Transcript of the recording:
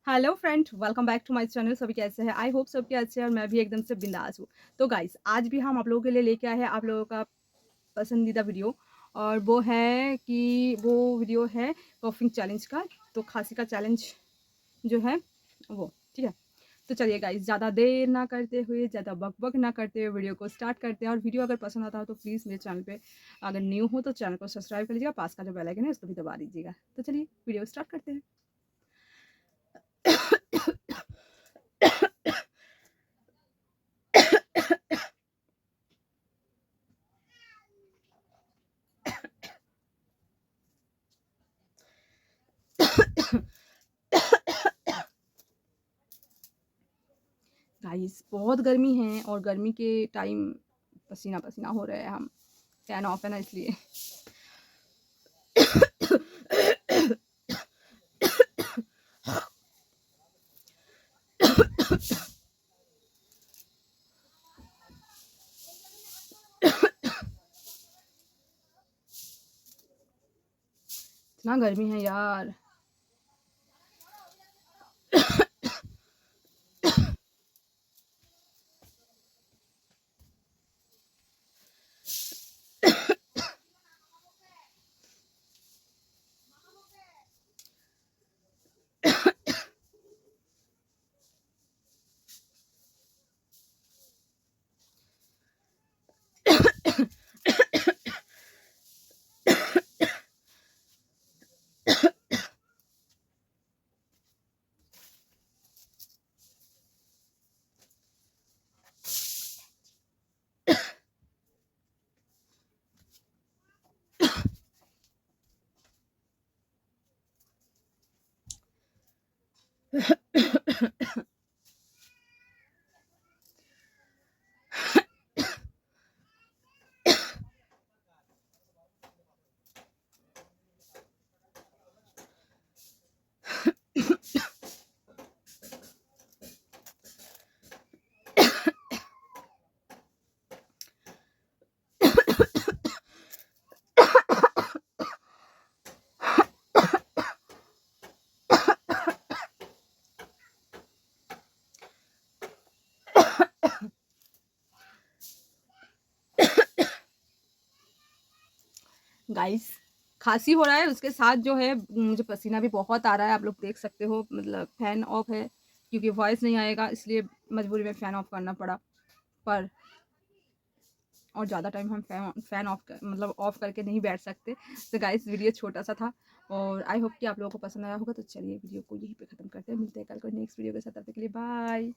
Hello friend, welcome back to my channel. सभी कैसे हैं? आई होप सबके अच्छे हैं और मैं भी एकदम से बिंदास हूँ। तो गाइस, आज भी हम आप लोगों के लिए लेके आए हैं आप लोगों का पसंदीदा वीडियो, और वो है कि वो वीडियो है कॉफिंग चैलेंज का। तो खांसी का चैलेंज जो है वो, ठीक है। तो चलिए गाइस, ज़्यादा देर ना करते हुए, ज़्यादा बक ना करते हुए वीडियो को स्टार्ट करते हैं। और वीडियो अगर पसंद आता हो तो प्लीज़ मेरे चैनल पे अगर न्यू हो तो चैनल को सब्सक्राइब कर लीजिएगा, पास का जो बेल आइकन है उसको भी दबा दीजिएगा। तो चलिए वीडियो स्टार्ट करते हैं। गाइस, बहुत गर्मी है और गर्मी के टाइम पसीना पसीना हो रहे हैं हम। फैन ऑफ है ना, इसलिए। इतना गर्मी है यार। गाइस, खांसी हो रहा है, उसके साथ जो है मुझे पसीना भी बहुत आ रहा है। आप लोग देख सकते हो, मतलब फैन ऑफ है क्योंकि वॉइस नहीं आएगा, इसलिए मजबूरी में फ़ैन ऑफ करना पड़ा। पर और ज़्यादा टाइम हम फ़ैन ऑफ मतलब ऑफ करके नहीं बैठ सकते। तो गाइस, वीडियो छोटा सा था और आई होप कि आप लोगों को पसंद आया होगा। तो चलिए वीडियो को यहीं पे ख़त्म करते हैं। मिलते हैं कल को नेक्स्ट वीडियो के साथ। तब तक के लिए बाय।